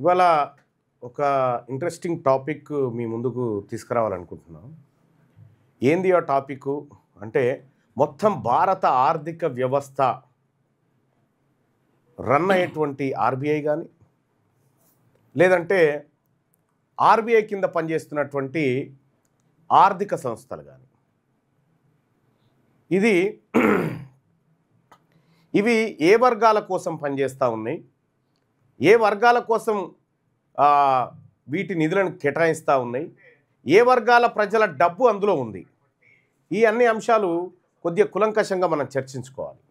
ఇవాళ ఒక interesting topic మీ ముందుకు తీసుకురావాలనుకుంటున్నాం. ఏంది ఆ టాపిక్ అంటే మొత్తం భారత ఆర్థిక వ్యవస్థ రన్ అయ్యేటువంటి ఆర్బీఐ కానీ లేదంటే ఆర్బీఐ కింద పనిచేస్తున్నటువంటి ఆర్థిక సంస్థలు కానీ ఇవి ఏ వర్గాల కోసం పనిచేస్తూ ఉన్నాయి, ఏ వర్గాల కోసం వీటి నిధులను కేటాయిస్తూ ఉన్నాయి, ఏ వర్గాల ప్రజల డబ్బు అందులో ఉంది, ఈ అన్ని అంశాలు కొద్దిగా కులంకషంగా మనం చర్చించుకోవాలి.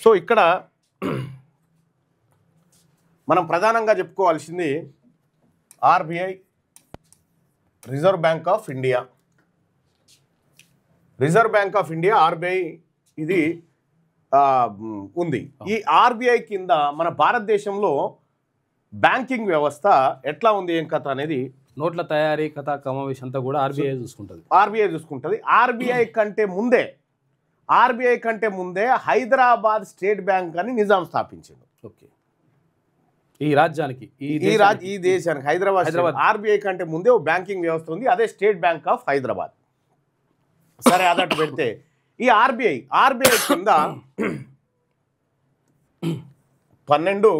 సో ఇక్కడ మనం ప్రధానంగా చెప్పుకోవాల్సింది RBI, reserve bank of India. Reserve bank of India RBI ఇది ఉంది. ఈ ఆర్బీఐ కింద మన భారతదేశంలో బ్యాంకింగ్ వ్యవస్థ ఎట్లా ఉంది, ఏం కథ అనేది, నోట్ల తయారీ కథ కమావేశం అంతా కూడా ఆర్బీఐ చూసుకుంటుంది. ఆర్బీఐ కంటే ముందే హైదరాబాద్ స్టేట్ బ్యాంక్ అని నిజాం స్థాపించింది. ఓకే, ఈ రాజ్యానికి ఈ దేశానికి హైదరాబాద్ ఆర్బీఐ కంటే ముందే ఓ బ్యాంకింగ్ వ్యవస్థ ఉంది, అదే స్టేట్ బ్యాంక్ ఆఫ్ హైదరాబాద్. సరే, అదట్టు పెడితే ఈ ఆర్బీఐ కింద 12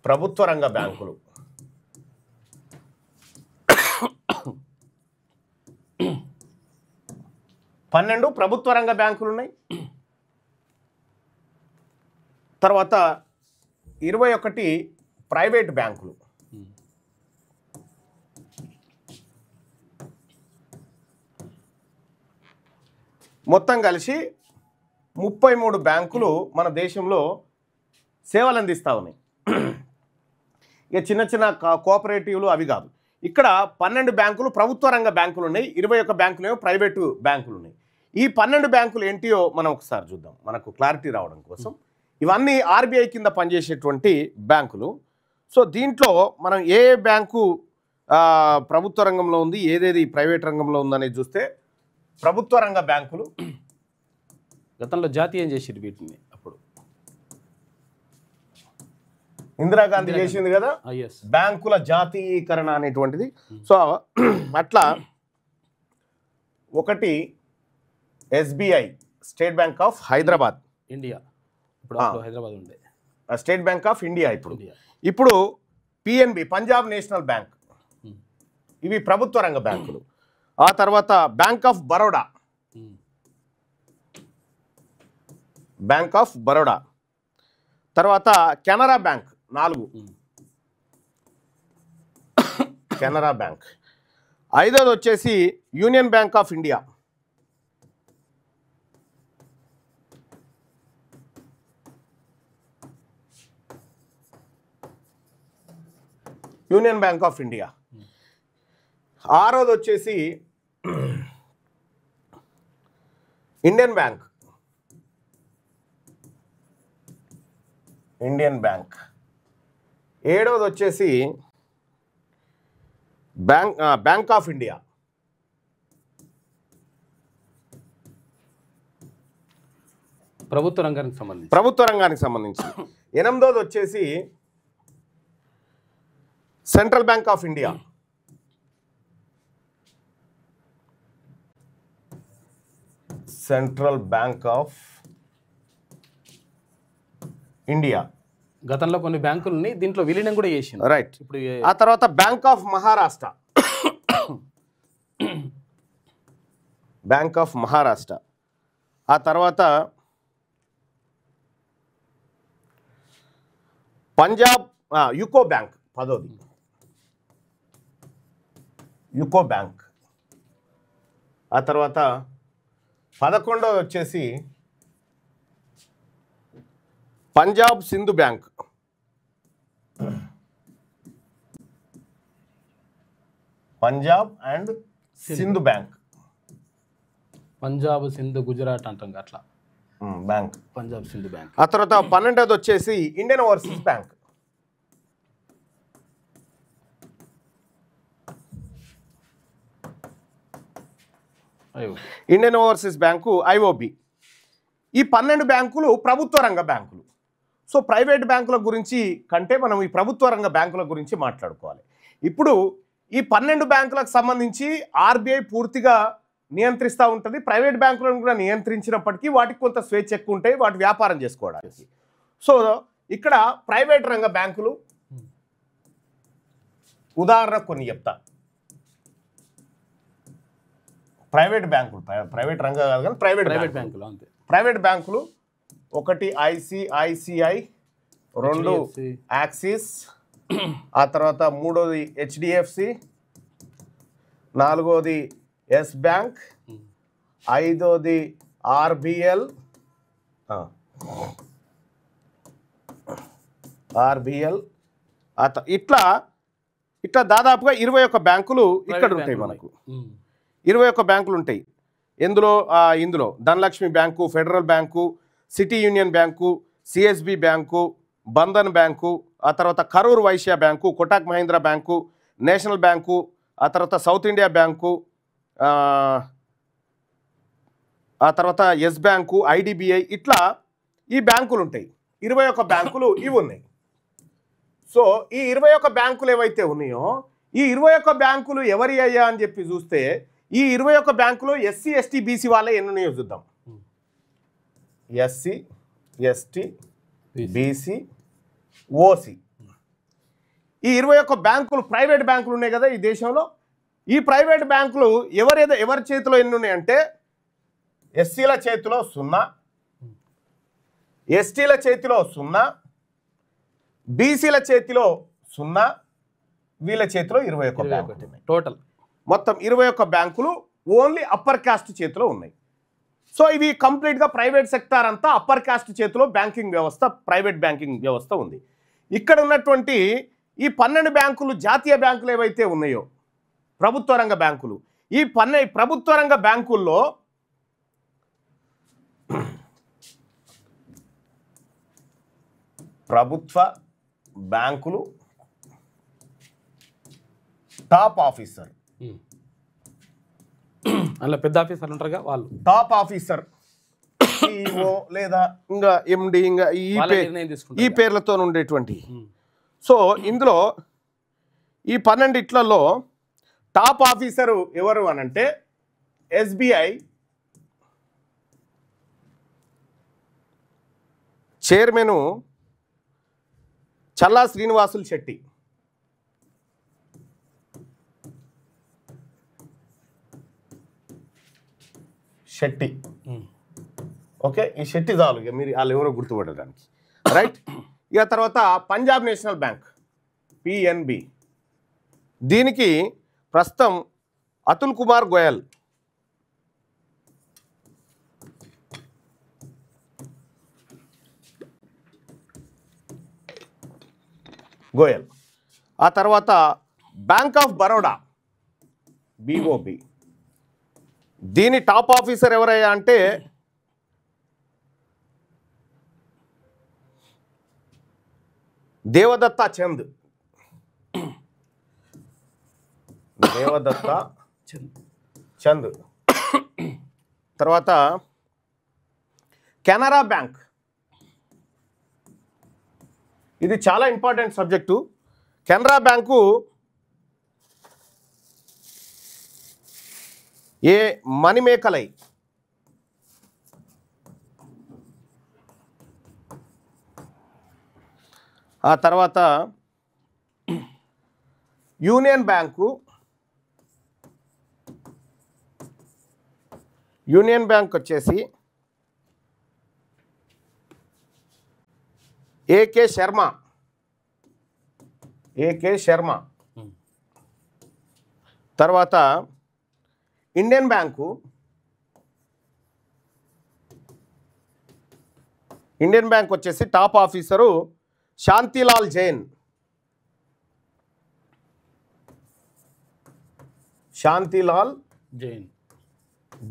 ప్రభుత్వ రంగ బ్యాంకులు, 12 ప్రభుత్వ రంగ బ్యాంకులు ఉన్నాయి. తర్వాత 21 ప్రైవేట్ బ్యాంకులు. మొత్తం కలిసి 33 బ్యాంకులు మన దేశంలో సేవలు అందిస్తూ ఉన్నాయి. ఇక చిన్న చిన్న కోఆపరేటివ్లు అవి కాదు. ఇక్కడ 12 బ్యాంకులు ప్రభుత్వ రంగ బ్యాంకులు ఉన్నాయి, 21 బ్యాంకులు ఏమో ప్రైవేటు బ్యాంకులు ఉన్నాయి. ఈ 12 బ్యాంకులు ఏంటియో మనం ఒకసారి చూద్దాం, మనకు క్లారిటీ రావడం కోసం. ఇవన్నీ ఆర్బీఐ కింద పనిచేసేటువంటి బ్యాంకులు. సో దీంట్లో మనం ఏ బ్యాంకు ప్రభుత్వ రంగంలో ఉంది, ఏదేది ప్రైవేట్ రంగంలో ఉందనేది చూస్తే, ప్రభుత్వ రంగ బ్యాంకులు గతంలో జాతీయం చేసేది వీటిని. అప్పుడు ఇందిరాగాంధీ చేసింది కదా బ్యాంకుల జాతీయకరణ అనేటువంటిది. సో అట్లా ఒకటి SBI, state bank of Hyderabad India, ఇప్పుడు హైదరాబాద్ ఉండే స్టేట్ బ్యాంక్ ఆఫ్ ఇండియా. ఇప్పుడు పిఎన్బి, పంజాబ్ నేషనల్ బ్యాంక్, ఇవి ప్రభుత్వ రంగ బ్యాంకులు. ఆ తర్వాత బ్యాంక్ ఆఫ్ బరోడా, తర్వాత కెనరా బ్యాంక్ 4, కెనరా బ్యాంక్. 5వది వచ్చేసి Union Bank of India. Union Bank of India. 6వది వచ్చేసి ఇండియన్ బ్యాంక్. 7వది వచ్చేసి బ్యాంక్ ఆఫ్ ఇండియా. ప్రభుత్వ రంగానికి సంబంధించి. 8వది వచ్చేసి సెంట్రల్ బ్యాంక్ ఆఫ్ ఇండియా. గతంలో కొన్ని బ్యాంకులని దీంట్లో విలీనం కూడా చేసింది. రైట్. ఇప్పుడు ఆ తర్వాత బ్యాంక్ ఆఫ్ మహారాష్ట్ర. ఆ తర్వాత పంజాబ్ యూకో బ్యాంక్ 10వది, యూకో బ్యాంక్. ఆ తర్వాత 11వది వచ్చేసి Punjab Sindhu Bank. Punjab and Sindhu Bank. Punjab Sindhu Gujarat అంటాం అట్లా బ్యాంక్, పంజాబ్ సింధు బ్యాంక్. ఆ తర్వాత 12వది వచ్చేసి Indian overseas bank. Indian overseas bank, IOB. ఈ 12 బ్యాంకులు ప్రభుత్వ రంగ బ్యాంకులు. సో ప్రైవేట్ బ్యాంకుల గురించి కంటే మనం ఈ ప్రభుత్వ రంగ బ్యాంకుల గురించి మాట్లాడుకోవాలి. ఇప్పుడు ఈ 12 బ్యాంకులకు సంబంధించి ఆర్బీఐ పూర్తిగా నియంత్రిస్తూ ఉంటుంది. ప్రైవేట్ బ్యాంకులను కూడా నియంత్రించినప్పటికీ వాటికి కొంత స్వేచ్ఛ ఎక్కువ ఉంటాయి వాటి వ్యాపారం చేసుకోవడానికి. సో ఇక్కడ ప్రైవేట్ రంగ బ్యాంకులు ఉదాహరణ కొన్ని చెప్తా. ప్రైవేట్ బ్యాంకులు ప్రైవేట్ రంగం కాదు కానీ ప్రైవేట్ బ్యాంకులు అంతే. ప్రైవేట్ బ్యాంకులు 1 ఐసిఐసిఐ, 2 యాక్సిస్, ఆ తర్వాత 3వది హెచ్డిఎఫ్సి, 4వది ఎస్ బ్యాంక్, 5వది ఆర్బిఎల్, ఇట్లా దాదాపుగా 21 బ్యాంకులు ఇక్కడ ఉంటాయి. మనకు 21 బ్యాంకులు ఉంటాయి. ఇందులో Dhanalakshmi bank, federal bank, city union bank, CSB bank, Bandhan bank, ఆ తర్వాత Karur Vysya bank, Kotak Mahindra bank, national bank, ఆ తర్వాత సౌత్ ఇండియా బ్యాంకు, ఆ తర్వాత ఎస్ బ్యాంకు, ఐడిబిఐ, ఇట్లా ఈ బ్యాంకులు ఉంటాయి. 21 బ్యాంకులు ఇవి ఉన్నాయి. సో ఈ 21 బ్యాంకులు ఏవైతే ఉన్నాయో ఈ 21 బ్యాంకులు ఎవరి అయ్యా అని చెప్పి చూస్తే ఈ 21 బ్యాంకులు ఎస్సీ ఎస్టీ బీసీ వాళ్ళే ఎన్ని ఉన్నాయో చూద్దాం. ఎస్సీ ఎస్టీ బీసీ ఓసీ ఈ 21 బ్యాంకులు ప్రైవేట్ బ్యాంకులు ఉన్నాయి కదా ఈ దేశంలో. ఈ ప్రైవేట్ బ్యాంకులు ఎవరి చేతిలో ఎన్ని ఉన్నాయంటే ఎస్సీల చేతిలో 0, ఎస్టీల చేతిలో 0, బీసీల చేతిలో 0, వీళ్ళ చేతిలో 21 బ్యాంకులు ఉన్నాయి. టోటల్ మొత్తం 21 బ్యాంకులు ఓన్లీ అప్పర్ కాస్ట్ చేతిలో ఉన్నాయి. సో ఇవి కంప్లీట్గా ప్రైవేట్ సెక్టార్ అంతా అప్పర్ కాస్ట్ చేతిలో బ్యాంకింగ్ వ్యవస్థ, ప్రైవేట్ బ్యాంకింగ్ వ్యవస్థ ఉంది. ఇక్కడ ఉన్నటువంటి ఈ 12 బ్యాంకులు జాతీయ బ్యాంకులు ఏవైతే ఉన్నాయో ప్రభుత్వ రంగ బ్యాంకులు, ఈ ప్రభుత్వ రంగ బ్యాంకుల్లో ప్రభుత్వ బ్యాంకులు టాప్ ఆఫీసర్, అలా పెద్ద ఆఫీసర్లు ఉంటారుగా వాళ్ళు టాప్ ఆఫీసర్ సిఇఓ లేదా ఇంకా ఎండి ఇంకా ఈ పేర్లతో ఉండేటువంటి. సో ఇందులో ఈ 12 టాప్ ఆఫీసరు ఎవరు అనంటే ఎస్బీఐ చైర్మను చల్లా శ్రీనివాసులు శెట్టి. ఓకే, ఈ శెట్టి చాలు ఇక మీరు వాళ్ళు ఎవరో గుర్తుపడడానికి, రైట్. ఇక తర్వాత పంజాబ్ నేషనల్ బ్యాంక్ పిఎన్బి, దీనికి ప్రస్తుతం అతుల్ కుమార్ గోయల్, ఆ తర్వాత బ్యాంక్ ఆఫ్ బరోడా బిఓబి, దీని టాప్ ఆఫీసర్ ఎవరయ్యా అంటే దేవదత్త చంద్. తర్వాత కెనరా బ్యాంక్, ఇది చాలా important subject. Canara bank Manimekalai, ఆ తర్వాత యూనియన్ బ్యాంక్ వచ్చేసి ఏకే శర్మ. తర్వాత ఇండియన్ బ్యాంకు వచ్చేసి టాప్ ఆఫీసరు శాంతిలాల్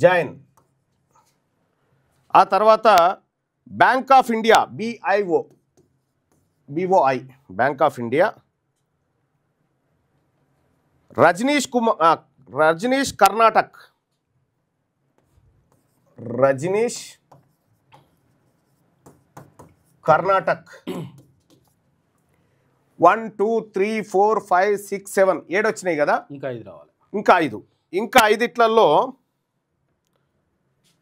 జైన్. ఆ తర్వాత bank of India BOI bank of India Rajneesh Karnatak, Karnataka 1 2 3 4 5 6 7 7 వచ్చినాయి కదా, ఇంకా 5 రావాలి. ఇంకా 5 ఇట్లలో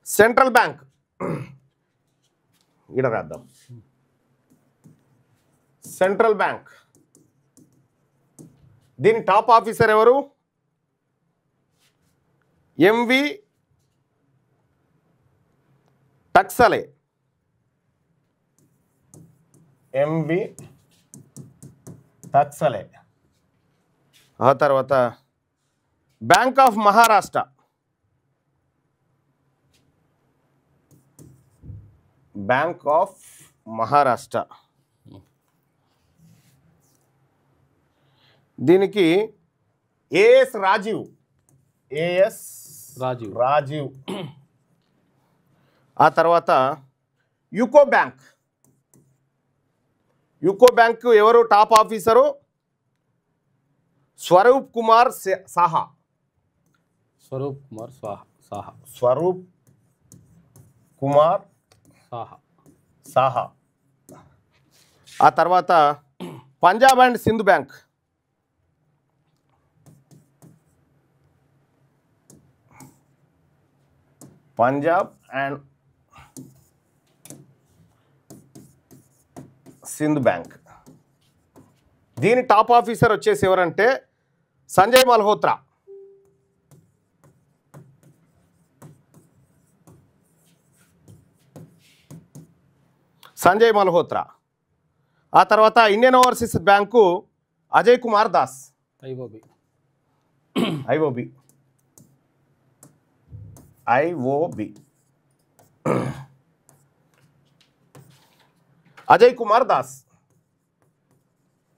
సెంట్రల్ బ్యాంక్ ఈడ రాద్దాం. సెంట్రల్ బ్యాంక్ దీని టాప్ ఆఫీసర్ ఎవరు? ఎంవి టక్సలే. ఎంవి టక్సలే. ఆ తర్వాత bank of Maharashtra, bank of Maharashtra దీనికి ఏఎస్ రాజీవ్, ఏఎస్ రాజీవ్. ఆ తర్వాత యూకో బ్యాంక్, యూకో బ్యాంక్ ఎవరు టాప్ ఆఫీసరు? స్వరూప్ కుమార్ సాహా. స్వరూప్ కుమార్ సాహా. స్వరూప్ కుమార్ సాహా. ఆ తర్వాత Punjab and Sindh bank, Punjab and Sindh bank దీని టాప్ ఆఫీసర్ వచ్చేసి ఎవరంటే సంజయ్ మల్హోత్రా. సంజయ్ మల్హోత్రా. ఆ తర్వాత Indian overseas bank Ajay Kumar Das, IOB. Ajay Kumar Das.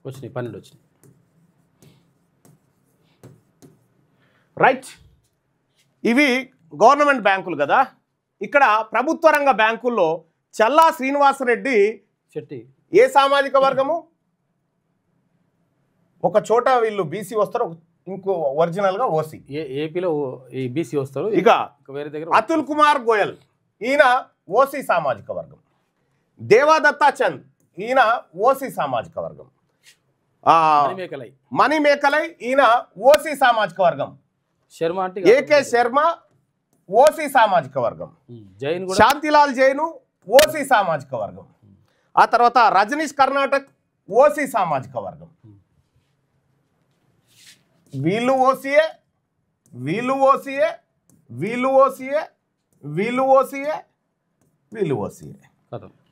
వచ్చినాయి 12 వచ్చినాయి. రైట్. ఇవి గవర్నమెంట్ బ్యాంకులు కదా. ఇక్కడ ప్రభుత్వ రంగ బ్యాంకుల్లో చల్లా శ్రీనివాసరెడ్డి చెట్టి ఏ సామాజిక వర్గము? ఒక చోట వీళ్ళు బీసీ వస్తారు, ఇంకో ఒరిజినల్గా ఓసీ. ఏపీలో ఈ బీసీ వస్తారు. ఇక వేరే దగ్గర అతుల్ కుమార్ గోయల్ ఈయన ఓసీ సామాజిక వర్గం. దేవాదత్తా చంద్ ఈయన ఓసీ సామాజిక వర్గం. మణి మేకలై ఈయన ఓసీ సామాజిక వర్గం. శర్మ అంటే ఏకే శర్మ ఓసీ సామాజిక వర్గం. జైన్ కూడా శాంతిలాల్ జైను ఓసీ సామాజిక వర్గం. ఆ తర్వాత రజనీష్ కర్ణాటక్ ఓసీ సామాజిక వర్గం. వీళ్ళు ఓసీఏ, వీళ్ళు ఓసీఏ, వీళ్ళు ఓసీఏ, వీళ్ళు ఓసీఏ, వీళ్ళు ఓసీఏ.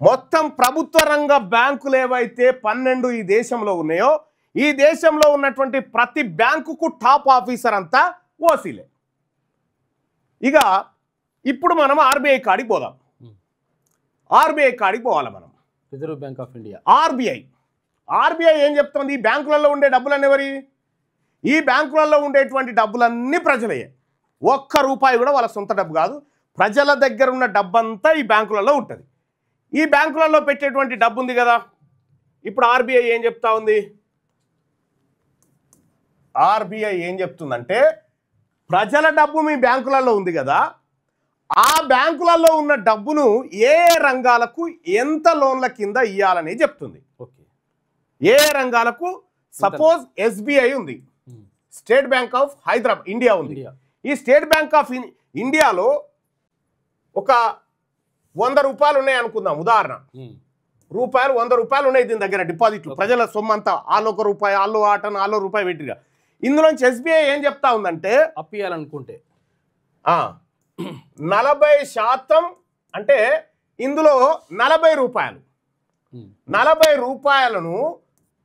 మొత్తం ప్రభుత్వ రంగ బ్యాంకులు ఏవైతే 12 ఈ దేశంలో ఉన్నాయో, ఈ దేశంలో ఉన్నటువంటి ప్రతి బ్యాంకుకు టాప్ ఆఫీసర్ అంతా ఓసీలే. ఇక ఇప్పుడు మనం ఆర్బీఐ కాడికి పోదాం. ఆర్బీఐ కాడికి పోవాలి మనం. Reserve bank of India, RBI ఏం చెప్తుంది? ఈ బ్యాంకులలో ఉండే డబ్బులన్నీ ఎవరి? ఈ బ్యాంకులలో ఉండేటువంటి డబ్బులన్నీ ప్రజలయ్యే. ఒక్క రూపాయి కూడా వాళ్ళ సొంత డబ్బు కాదు. ప్రజల దగ్గర ఉన్న డబ్బంతా ఈ బ్యాంకులలో ఉంటుంది. ఈ బ్యాంకులలో పెట్టేటువంటి డబ్బు ఉంది కదా. ఇప్పుడు ఆర్బీఐ ఏం చెప్తా ఉంది? ఆర్బీఐ ఏం చెప్తుందంటే, ప్రజల డబ్బు మీ బ్యాంకులలో ఉంది కదా, ఆ బ్యాంకులలో ఉన్న డబ్బును ఏ రంగాలకు ఎంత లోన్ల కింద ఇవ్వాలని చెప్తుంది. ఏ రంగాలకు? సపోజ్ ఎస్బీఐ ఉంది, state bank of Hyderabad India ఉంది. ఈ స్టేట్ బ్యాంక్ ఆఫ్ ఇండియాలో ఒక 100 రూపాయలు ఉన్నాయి అనుకుందాం, ఉదాహరణ. 100 రూపాయలు ఉన్నాయి దీని దగ్గర డిపాజిట్లు. ప్రజల సొమ్మంతా వాళ్ళు 1 రూపాయి, వాళ్ళు ఆటను వాళ్ళు రూపాయి పెట్టిగా. ఇందులోంచి ఎస్బీఐ ఏం చెప్తా ఉందంటే, అప్పియాలనుకుంటే 40% అంటే ఇందులో 40 రూపాయలు, 40 రూపాయలను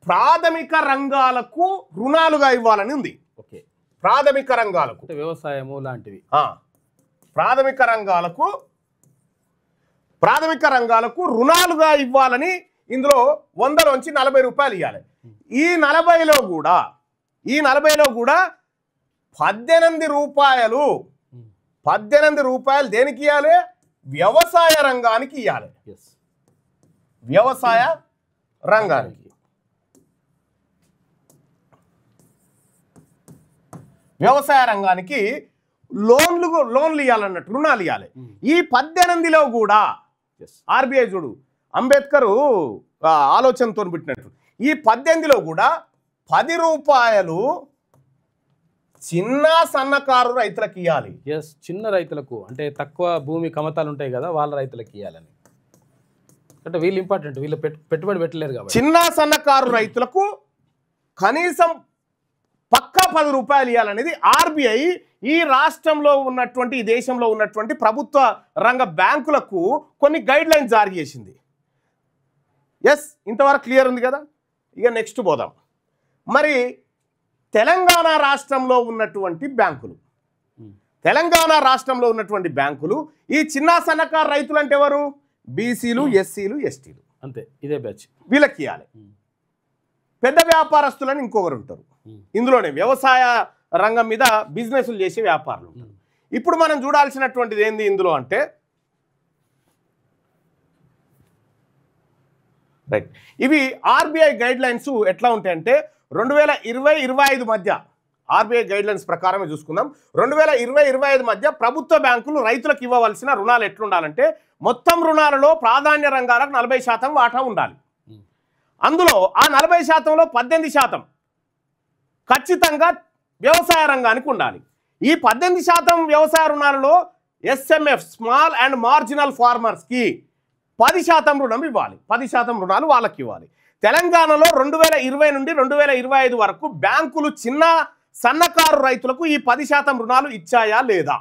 ప్రాథమిక రంగాలకు రుణాలుగా ఇవ్వాలని ఉంది. ప్రాథమిక రంగాలకు, వ్యవసాయము లాంటివి. ప్రాథమిక రంగాలకు రుణాలుగా ఇవ్వాలని ఇందులో 100లోంచి 40 రూపాయలు ఇవ్వాలి. ఈ 40లో కూడా 18 రూపాయలు దేనికి ఇవ్వాలి? వ్యవసాయ రంగానికి ఇవ్వాలి. వ్యవసాయ రంగానికి. లోన్లు ఇవ్వాలన్నట్టు, రుణాలు ఇవ్వాలి. ఈ 18లో కూడా ఆర్బీఐ చూడు, అంబేద్కర్ ఆలోచనతో పెట్టినట్టు ఈ 18లో కూడా 10 రూపాయలు చిన్న సన్నకారు రైతులకు ఇవ్వాలి. ఎస్, చిన్న రైతులకు అంటే తక్కువ భూమి కమతాలు ఉంటాయి కదా, వాళ్ళ రైతులకు ఇవ్వాలని. అంటే వీళ్ళు ఇంపార్టెంట్, వీళ్ళు పెట్టుబడి పెట్టలేరు కాబట్టి చిన్న సన్నకారు రైతులకు కనీసం పక్కా 10 రూపాయలు ఇవ్వాలనేది ఆర్బీఐ ఈ రాష్ట్రంలో ఉన్నటువంటి ఈ దేశంలో ఉన్నటువంటి ప్రభుత్వ రంగ బ్యాంకులకు కొన్ని గైడ్ లైన్స్ జారీ చేసింది. ఎస్, ఇంతవరకు క్లియర్ ఉంది కదా. ఇక నెక్స్ట్ పోదాం. మరి తెలంగాణ రాష్ట్రంలో ఉన్నటువంటి బ్యాంకులు, ఈ చిన్న సన్నకారు రైతులు అంటే ఎవరు? బీసీలు, ఎస్సీలు, ఎస్టీలు, అంతే. ఇదే బ్యాచ్ వీళ్ళకి ఇవ్వాలి. పెద్ద వ్యాపారస్తులని ఇంకొకరు ఉంటారు, ఇందులోనే వ్యవసాయ రంగం మీద బిజినెస్లు చేసే వ్యాపారులు ఉంటారు. ఇప్పుడు మనం చూడాల్సినటువంటిది ఏంది ఇందులో అంటే, రైట్, ఇవి ఆర్బీఐ గైడ్ లైన్స్ ఎట్లా ఉంటాయంటే 2020-25 మధ్య ఆర్బీఐ గైడ్ లైన్స్ ప్రకారమే చూసుకుందాం. 2020-25 మధ్య ప్రభుత్వ బ్యాంకులు రైతులకు ఇవ్వవలసిన రుణాలు ఎట్లుండాలంటే, మొత్తం రుణాలలో ప్రాధాన్య రంగాలకు 40% వాటా ఉండాలి. అందులో ఆ 40%లో 18% ఖచ్చితంగా వ్యవసాయ రంగానికి ఉండాలి. ఈ 18% వ్యవసాయ రుణాలలో ఎస్ఎంఎఫ్, స్మాల్ అండ్ మార్జినల్ ఫార్మర్స్కి 10% రుణం ఇవ్వాలి. 10% రుణాలు వాళ్ళకి ఇవ్వాలి. తెలంగాణలో 2020 నుండి 2025 వరకు బ్యాంకులు చిన్న సన్నకారు రైతులకు ఈ 10% రుణాలు ఇచ్చాయా లేదా?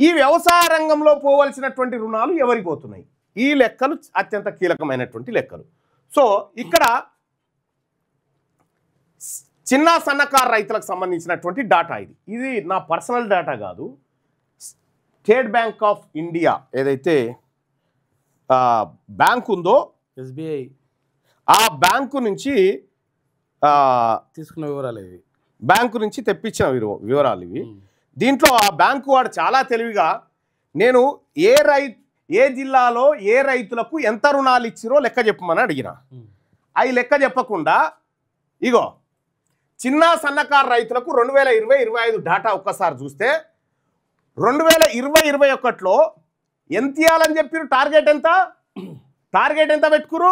ఈ వ్యవసాయ రంగంలో పోవలసినటువంటి రుణాలు ఎవరికి పోతున్నాయి? ఈ లెక్కలు అత్యంత కీలకమైనటువంటి లెక్కలు. సో ఇక్కడ చిన్న సన్నకారు రైతులకు సంబంధించినటువంటి డాటా ఇది నా పర్సనల్ డాటా కాదు. స్టేట్ బ్యాంక్ ఆఫ్ ఇండియా ఏదైతే బ్యాంక్ ఉందో, ఎస్బీఐ, ఆ బ్యాంకు నుంచి తీసుకున్న వివరాలు ఇవి, బ్యాంకు నుంచి తెప్పించిన వివరాలు ఇవి. దీంట్లో ఆ బ్యాంకు వాడు చాలా తెలివిగా, నేను ఏ జిల్లాలో ఏ రైతులకు ఎంత రుణాలు ఇచ్చిరో లెక్క చెప్పమని అడిగిన. అవి లెక్క చెప్పకుండా ఇగో చిన్న సన్నకారు రైతులకు 2020-25 డాటా ఒక్కసారి చూస్తే 2020-21లో ఎంత ఇవ్వాలని చెప్పారు? టార్గెట్ ఎంత పెట్టుకురు?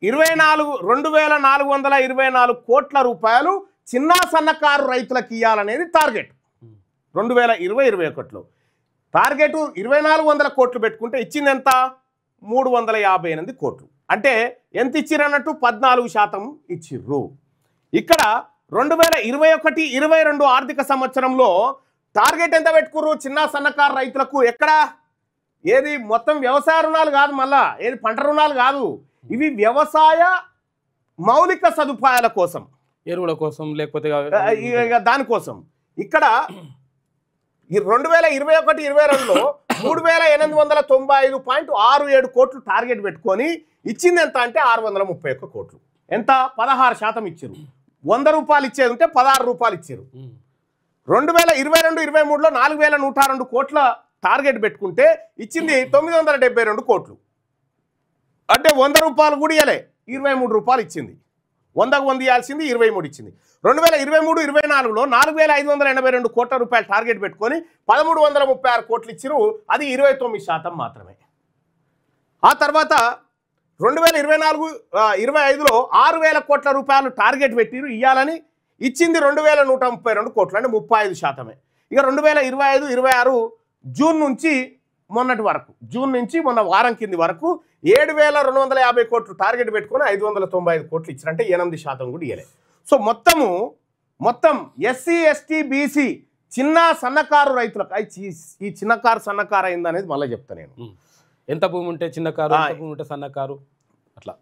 2,424 కోట్ల రూపాయలు చిన్న సన్నకారు రైతులకు ఇవ్వాలనేది టార్గెట్. 2020-21లో టార్గెట్ 2,400 కోట్లు పెట్టుకుంటే ఇచ్చింది ఎంత? 358 కోట్లు. అంటే ఎంత ఇచ్చిర్రు అన్నట్టు? 14% ఇచ్చిర్రు. ఇక్కడ 2021-22 ఆర్థిక సంవత్సరంలో టార్గెట్ ఎంత పెట్టుకుర్రు చిన్న సన్నకారు రైతులకు? ఎక్కడ? ఏది మొత్తం వ్యవసాయ రుణాలు కాదు, మళ్ళా ఏది పంట రుణాలు కాదు, ఇవి వ్యవసాయ మౌలిక సదుపాయాల కోసం, ఎరువుల కోసం, లేకపోతే దానికోసం. ఇక్కడ 2021-22లో 3,895.67 కోట్లు టార్గెట్ పెట్టుకొని ఇచ్చింది ఎంత అంటే 631 కోట్లు. ఎంత? 16% ఇచ్చారు. 100 రూపాయలు ఇచ్చేది ఉంటే 16 రూపాయలు ఇచ్చారు. 2022-23లో 4,102 కోట్ల టార్గెట్ పెట్టుకుంటే ఇచ్చింది 972 కోట్లు. అంటే 100 రూపాయలు కూడా ఇవ్వలే, 23 రూపాయలు ఇచ్చింది. 100కు 100 ఇవ్వాల్సింది 23 ఇచ్చింది. 2023-24లో 4,582 కోట్ల రూపాయలు టార్గెట్ పెట్టుకొని 1,336 కోట్లు ఇచ్చిరు. అది 29% మాత్రమే. ఆ తర్వాత 2024-25లో 6,000 కోట్ల రూపాయలు టార్గెట్ పెట్టిరు ఇవ్వాలని, ఇచ్చింది 2,132 కోట్లు, అంటే 35%. ఇక 2025-26 జూన్ నుంచి మొన్నటి వరకు, జూన్ నుంచి మొన్న వారం కింది వరకు 7,250 కోట్లు టార్గెట్ పెట్టుకొని 595 కోట్లు ఇచ్చారు. అంటే 8% కూడా ఇవ్వలేదు. సో మొత్తం ఎస్సీ, ఎస్టీ, బీసీ చిన్న సన్నకారు రైతులకు, ఈ చిన్నకారు సన్నకారు అయింది అనేది మళ్ళీ చెప్తా నేను. ఎంత భూమి ఉంటే చిన్నకారు, ఎంత భూమి ఉంటే సన్నకారు, అట్లా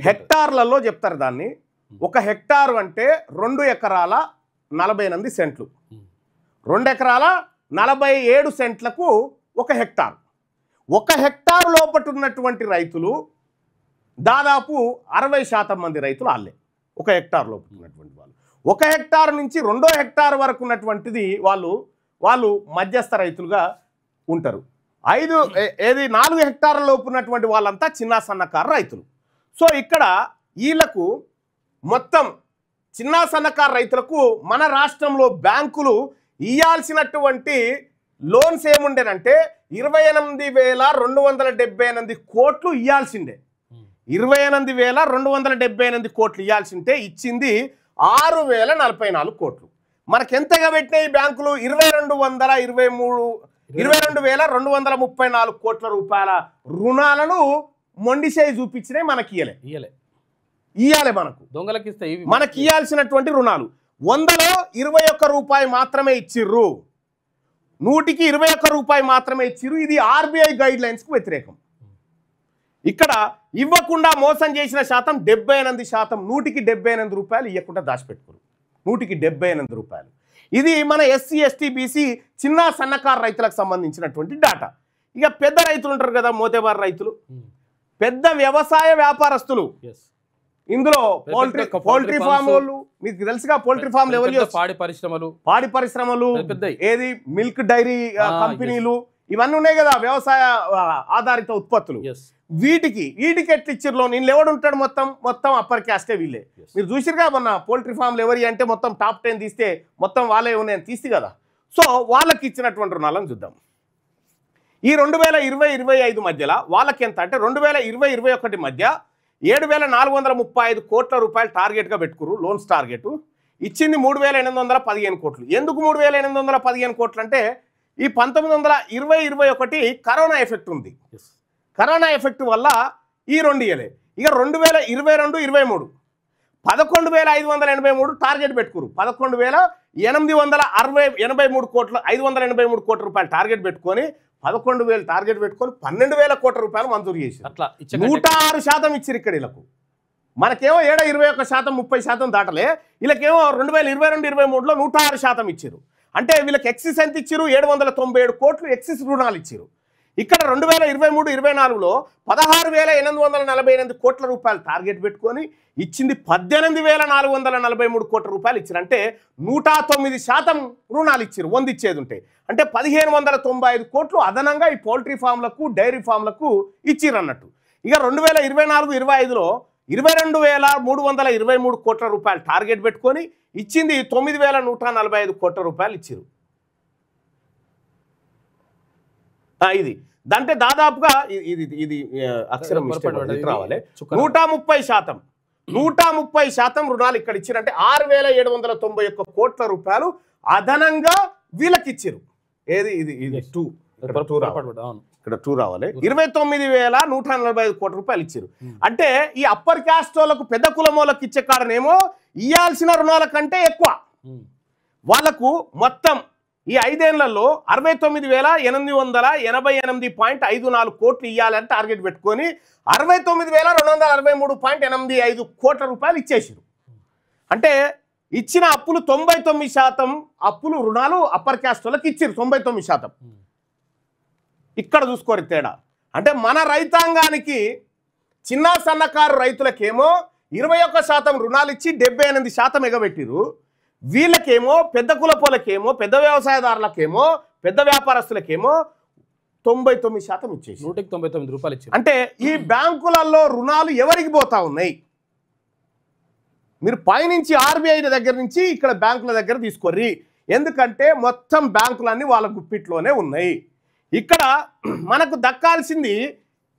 హెక్టార్లలో చెప్తారు దాన్ని. 1 హెక్టారు అంటే 2 ఎకరాల 48 సెంట్లు, 2 ఎకరాల 47 సెంట్లకు 1 హెక్టార్. 1 హెక్టార్ లోపల ఉన్నటువంటి రైతులు దాదాపు 60% మంది రైతులు వాళ్ళే 1 హెక్టార్ లోపల ఉన్నటువంటి వాళ్ళు. 1 హెక్టార్ నుంచి 2వ హెక్టార్ వరకు ఉన్నటువంటిది వాళ్ళు మధ్యస్థ రైతులుగా ఉంటారు. 4 హెక్టార్ల లోపు ఉన్నటువంటి వాళ్ళంతా చిన్న సన్నకారు రైతులు. సో ఇక్కడ వీళ్ళకు మొత్తం చిన్న సన్నకారు రైతులకు మన రాష్ట్రంలో బ్యాంకులు ఇవ్వాల్సినటువంటి లోన్స్ ఏముండేనంటే 28,278 కోట్లు ఇవ్వాల్సిందే. 28,278 కోట్లు ఇవ్వాల్సింటే ఇచ్చింది 6,044 కోట్లు. మనకెంతగా పెట్టినాయి ఈ బ్యాంకులు? 22,234 కోట్ల రూపాయల రుణాలను మొండిసేయి చూపించినాయి. మనకి ఇయ్యాలి మనకు దొంగలకి ఇస్తే మనకి ఇయ్యాల్సినటువంటి రుణాలు 100లో 21 రూపాయి మాత్రమే ఇచ్చిర్రు. 100కి 21 రూపాయి మాత్రమే ఇచ్చిర్రు. ఇది ఆర్బీఐ గైడ్ లైన్స్కు వ్యతిరేకం. ఇక్కడ ఇవ్వకుండా మోసం చేసిన శాతం 78%. 100కి 78 రూపాయలు ఇవ్వకుండా దాచిపెట్టుకోరు. 100కి 78 రూపాయలు. ఇది మన ఎస్సీ ఎస్టీ బీసీ చిన్న సన్నకారు రైతులకు సంబంధించినటువంటి డాటా. ఇక పెద్ద రైతులు ఉంటారు కదా, మోతేబారు రైతులు, పెద్ద వ్యవసాయ వ్యాపారస్తులు. ఇందులో పౌల్ట్రీ ఫామ్ వాళ్ళు, మీకు తెలుసుగా పౌల్ట్రీ ఫామ్లు ఎవరు? పాడి పరిశ్రమలు, ఏది మిల్క్ డైరీ కంపెనీలు, ఇవన్నీ ఉన్నాయి కదా వ్యవసాయ ఆధారిత ఉత్పత్తులు. వీటికి ఎట్లా ఇచ్చిర్లో నేను ఎవడు ఉంటాడు? మొత్తం అప్పర్ క్యాస్టే వీళ్ళే. మీరు చూసిరుగా మొన్న పౌల్ట్రీ ఫామ్లు ఎవరి అంటే మొత్తం టాప్ 10 తీస్తే మొత్తం వాళ్ళే ఉన్నాయని తీస్తే కదా. సో వాళ్ళకి ఇచ్చినటువంటి రుణాలను చూద్దాం. ఈ 2020-25 మధ్యలో వాళ్ళకి ఎంత అంటే 2020-21 మధ్య 7,435 కోట్ల రూపాయలు టార్గెట్గా పెట్టుకురు. లోన్స్ టార్గెట్ ఇచ్చింది 3,815 కోట్లు. ఎందుకు 3,815 కోట్లు అంటే ఈ 1920-21 కరోనా ఎఫెక్ట్ ఉంది. కరోనా ఎఫెక్ట్ వల్ల ఈ 2 ఇయలే. ఇక 2022-23 11,583 టార్గెట్ పెట్టుకురు. 11,883 కోట్లు 583 కోట్ల రూపాయలు టార్గెట్ పెట్టుకొని 11,000 టార్గెట్ పెట్టుకొని 12,000 కోట్ల రూపాయలు మంజూరు చేసి 106% ఇచ్చిరు. ఇక్కడ వీళ్ళకు మనకేమో 21%, 30% దాటలే. వీళ్ళకేమో 2022-23లో 106% ఇచ్చారు. అంటే వీళ్ళకి ఎక్సిస్ ఎంత ఇచ్చారు? 797 కోట్లు ఎక్సిస్ రుణాలు ఇచ్చారు. ఇక్కడ 2023-24లో 16,848 కోట్ల రూపాయలు టార్గెట్ పెట్టుకొని ఇచ్చింది 18,443 కోట్ల రూపాయలు ఇచ్చారు. అంటే 109% రుణాలు ఇచ్చారు. 100 ఇచ్చేది ఉంటే అంటే 1,595 కోట్లు అదనంగా ఈ పౌల్ట్రీ ఫామ్లకు డైరీ ఫామ్లకు ఇచ్చిర్రు అన్నట్టు. ఇక 2024-25లో 22,323 కోట్ల రూపాయలు టార్గెట్ పెట్టుకొని ఇచ్చింది 9,145 కోట్ల రూపాయలు ఇచ్చిరు. ఇది అంటే దాదాపుగా ఇది అక్షరం రావాలి. 130% రుణాలు ఇక్కడ ఇచ్చారు. అంటే 6,791 కోట్ల రూపాయలు అదనంగా వీళ్ళకి ఇచ్చారు. ఏది ఇది 2 ఇక్కడ 2 రావాలి. 29,145 కోట్ల రూపాయలు ఇచ్చారు. అంటే ఈ అప్పర్ క్యాస్ట్ వాళ్ళకు పెద్ద కులం వాళ్ళకి ఇచ్చే కారణమేమో ఇవ్వాల్సిన రుణాల కంటే ఎక్కువ. వాళ్ళకు మొత్తం ఈ 5 ఏళ్లలో 69,888.54 కోట్లు ఇవ్వాలని టార్గెట్ పెట్టుకొని 69,263.85 కోట్ల రూపాయలు ఇచ్చేసారు. అంటే ఇచ్చిన అప్పులు 99% అప్పులు రుణాలు అప్పర్ క్యాస్ట్ వాళ్ళకి ఇచ్చారు. 99%. ఇక్కడ చూసుకోరు తేడా. అంటే మన రైతాంగానికి చిన్న సన్నకారు రైతులకేమో 21% రుణాలు ఇచ్చి 78% ఎగబెట్టిరు. వీళ్ళకేమో పెద్ద కులపోలకేమో పెద్ద వ్యవసాయదారులకేమో పెద్ద వ్యాపారస్తులకేమో 99% ఇచ్చేసి 199 రూపాయలు ఇచ్చారు. అంటే ఈ బ్యాంకులలో రుణాలు ఎవరికి పోతా ఉన్నాయి? మీరు పైనుంచి ఆర్బీఐ దగ్గర నుంచి ఇక్కడ బ్యాంకుల దగ్గర తీసుకోర్రి. ఎందుకంటే మొత్తం బ్యాంకులన్నీ వాళ్ళ గుప్పిట్లోనే ఉన్నాయి. ఇక్కడ మనకు దక్కాల్సింది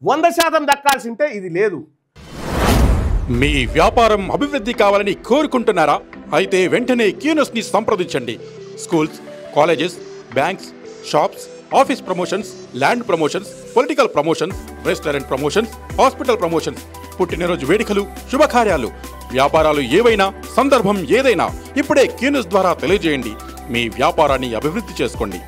100% దక్కాల్సింటే ఇది లేదు. మీ వ్యాపారం అభివృద్ధి కావాలని కోరుకుంటున్నారా? అయితే వెంటనే క్యూనస్ని సంప్రదించండి. Schools, colleges, banks, shops, office promotions, land promotions, political promotions, restaurant promotions, hospital promotions, పుట్టినరోజు వేడుకలు, శుభకార్యాలు, వ్యాపారాలు ఏవైనా, సందర్భం ఏదైనా ఇప్పుడే క్యూనస్ ద్వారా తెలియజేయండి. మీ వ్యాపారాన్ని అభివృద్ధి చేసుకోండి.